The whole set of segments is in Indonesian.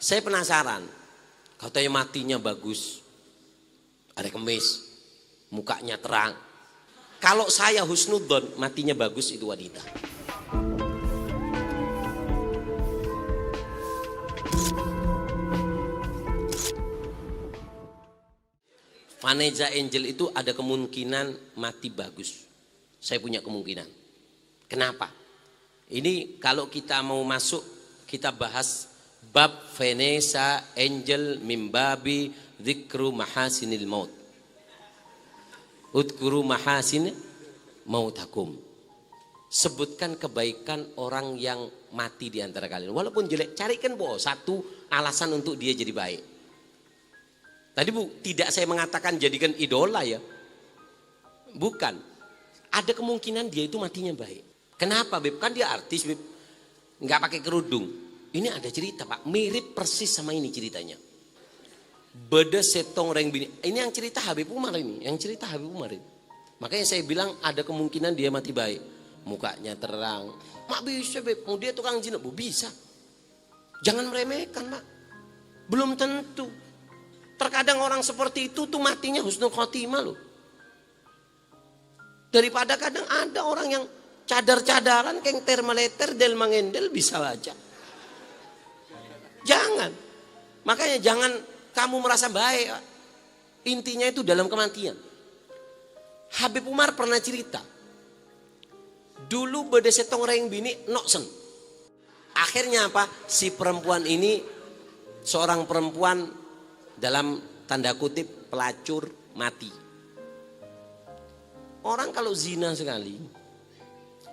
Saya penasaran, katanya matinya bagus, ada kemis, mukanya terang. Kalau saya husnudzon, matinya bagus itu wanita. Vanessa Angel itu ada kemungkinan mati bagus. Saya punya kemungkinan. Kenapa? Ini kalau kita mau masuk, kita bahas bab Vanessa Angel mimbabi dzikru mahasinil maut. Udkuru mahasin mautakum. Sebutkan kebaikan orang yang mati di antara kalian. Walaupun jelek, carikan satu alasan untuk dia jadi baik. Tadi tidak saya mengatakan jadikan idola ya. Bukan. Ada kemungkinan dia itu matinya baik. Kenapa Beb? Kan dia artis Beb. Nggak pakai kerudung. Ini ada cerita Pak. Mirip persis sama ini ceritanya. Beda setong reng bini. Ini yang cerita Habib Umar ini. Yang cerita Habib Umar ini. Makanya saya bilang ada kemungkinan dia mati baik. Mukanya terang. Mak bisa Beb. Mau dia tukang zina. Bisa. Jangan meremehkan Mak. Belum tentu. Terkadang orang seperti itu tuh matinya husnul khotimah loh. Daripada kadang ada orang yang cadar-cadaran keng termaleter del mangendel bisa aja. Jangan. Makanya jangan kamu merasa baik. Intinya itu dalam kematian. Habib Umar pernah cerita. Dulu bede setong reng bini noksen. Akhirnya apa? Si perempuan ini seorang perempuan dalam tanda kutip pelacur mati. Orang kalau zina sekali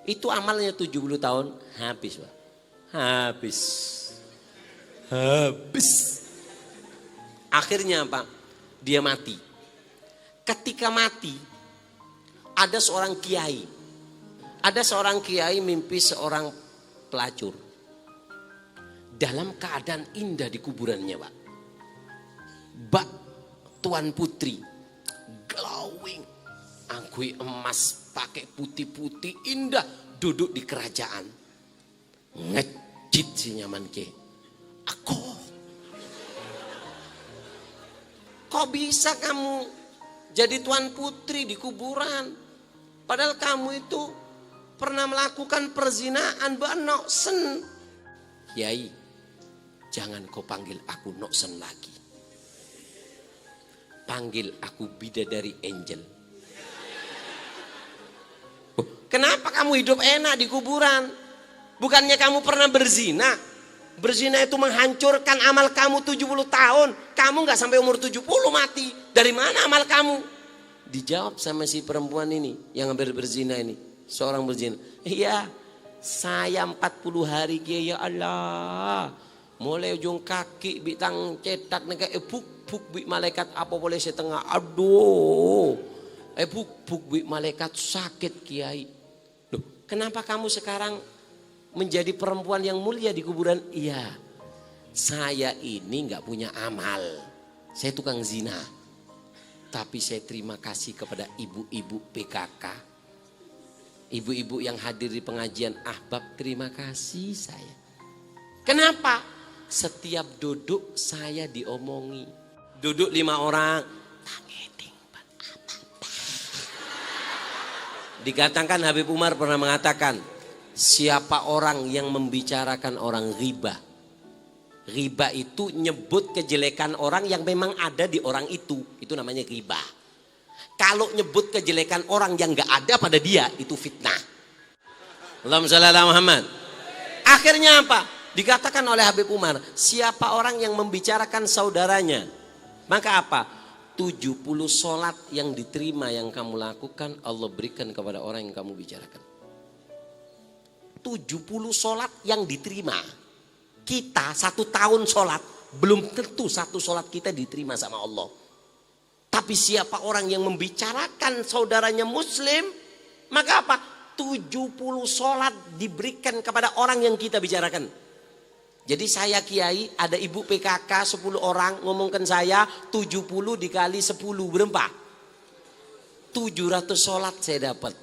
itu amalnya 70 tahun habis Pak. Habis. Akhirnya apa? Dia mati. Ketika mati ada seorang kiai. Ada seorang kiai mimpi seorang pelacur. Dalam keadaan indah di kuburannya Pak. Bak Tuan Putri glowing, angkui emas pakai putih-putih indah duduk di kerajaan. Ngejit si nyaman ke. Aku. Kok bisa kamu jadi Tuan Putri di kuburan? Padahal kamu itu pernah melakukan perzinaan noksen. Kiai, jangan kau panggil aku noksen lagi. Panggil aku bidadari Angel. Kenapa kamu hidup enak di kuburan? Bukannya kamu pernah berzina? Berzina itu menghancurkan amal kamu 70 tahun. Kamu gak sampai umur 70 mati. Dari mana amal kamu? Dijawab sama si perempuan ini yang hampir berzina ini. Seorang berzina. Iya, saya 40 hari ya Allah. Mulai ujung kaki bitang cetak nega buk bi malaikat apa boleh setengah. Aduh. Buk bi malaikat sakit Kiai. Loh, kenapa kamu sekarang menjadi perempuan yang mulia di kuburan? Iya. Saya ini enggak punya amal. Saya tukang zina. Tapi saya terima kasih kepada ibu-ibu PKK. Ibu-ibu yang hadir di pengajian Ahbab, terima kasih saya. Kenapa? Setiap duduk saya diomongi. Duduk 5 orang. Dikatakan Habib Umar pernah mengatakan, siapa orang yang membicarakan orang riba. Riba itu nyebut kejelekan orang yang memang ada di orang itu. Itu namanya riba. Kalau nyebut kejelekan orang yang gak ada pada dia, itu fitnah. Allahumma shalli ala Muhammad. Akhirnya apa? Dikatakan oleh Habib Umar, siapa orang yang membicarakan saudaranya, maka apa? 70 sholat yang diterima yang kamu lakukan, Allah berikan kepada orang yang kamu bicarakan. 70 sholat yang diterima. Kita 1 tahun sholat, belum tentu 1 sholat kita diterima sama Allah. Tapi siapa orang yang membicarakan saudaranya muslim, maka apa? 70 sholat diberikan kepada orang yang kita bicarakan. Jadi saya Kiai, ada ibu PKK 10 orang ngomongkan saya, 70 dikali 10 berapa? 700 sholat saya dapat.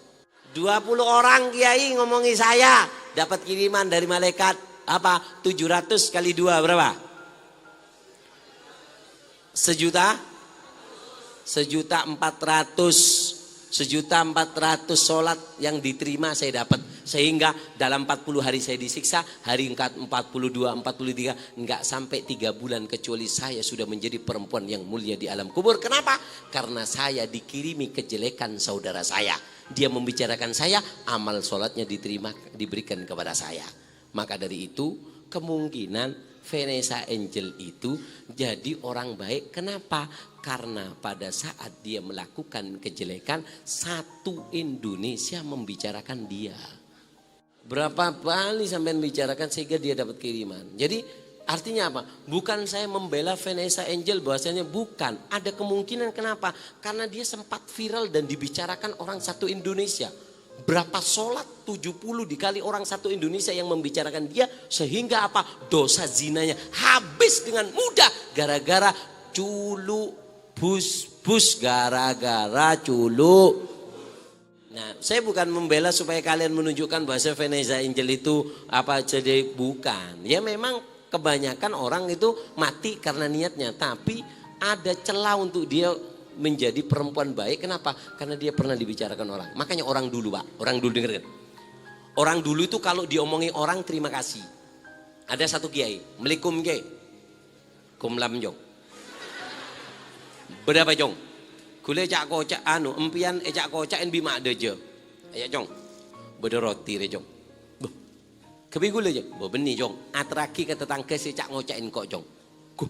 20 orang Kiai ngomongi saya, dapat kiriman dari malaikat apa? 700 kali 2 berapa? 1.400.000 sholat yang diterima saya dapat. Sehingga dalam 40 hari saya disiksa, hari 42, 43, enggak sampai 3 bulan kecuali saya sudah menjadi perempuan yang mulia di alam kubur. Kenapa? Karena saya dikirimi kejelekan saudara saya. Dia membicarakan saya, amal sholatnya diterima, diberikan kepada saya. Maka dari itu kemungkinan Vanessa Angel itu jadi orang baik. Kenapa? Karena pada saat dia melakukan kejelekan, satu Indonesia membicarakan dia. Berapa kali sampai membicarakan sehingga dia dapat kiriman. Jadi artinya apa? Bukan saya membela Vanessa Angel bahwasanya bukan. Ada kemungkinan kenapa? Karena dia sempat viral dan dibicarakan orang satu Indonesia. Berapa sholat 70 dikali orang satu Indonesia yang membicarakan dia. Sehingga apa? Dosa zinanya habis dengan mudah. Gara-gara culu bus gara-gara culu. Nah, saya bukan membela supaya kalian menunjukkan bahwa Vanessa Angel itu apa jadi, bukan. Ya memang kebanyakan orang itu mati karena niatnya. Tapi ada celah untuk dia menjadi perempuan baik. Kenapa? Karena dia pernah dibicarakan orang. Makanya orang dulu, Pak. Orang dulu, dengerin. Orang dulu itu kalau diomongi orang terima kasih. Ada satu kiai, Melikum kiai. Kumlam jong. Berapa jong? Gule cak kocak empian cak kocak en bima deje. Ayo jong. Beda roti re jong. Boh. Kebi gule je. Boh beni jong. Atraki kata tangke si cak ngocakin kok jong. Ku.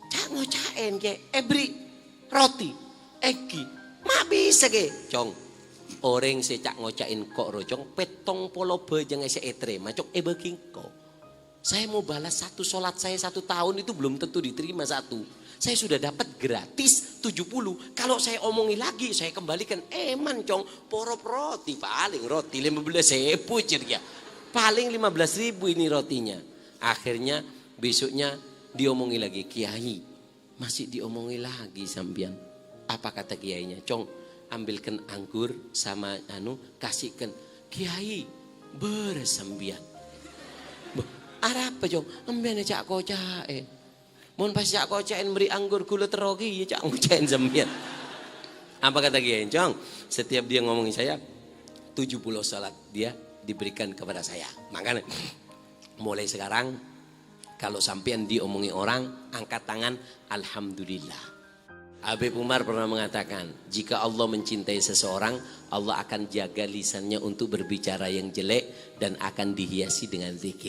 Cak ngocakin ke ebri roti. Eki. Ma bisa ke jong. Orang si cak ngocakin kok ro jong. Petong polo bejeng ese etre. Macok beking kok. Saya mau balas satu sholat saya 1 tahun itu belum tentu diterima satu. Saya sudah dapat gratis 70. Kalau saya omongi lagi, saya kembalikan. Eman cong, porop roti. Paling roti 15.000 ya. Paling 15.000 ini rotinya. Akhirnya besoknya diomongi lagi. Kiai, masih diomongi lagi sambian. Apa kata kiainya? Cong, ambilkan anggur sama kasihkan. Kiai, bersambian. Arah apa cong? Ambian cak kocak Mun pas cak kocain beri anggur gula terogi ya cak ngocain zambian. Apa kata Kiai Cong? Setiap dia ngomongin saya 70 salat dia diberikan kepada saya. Makanya mulai sekarang kalau sampean diomongi orang angkat tangan alhamdulillah. Habib Umar pernah mengatakan jika Allah mencintai seseorang Allah akan jaga lisannya untuk berbicara yang jelek dan akan dihiasi dengan zikir.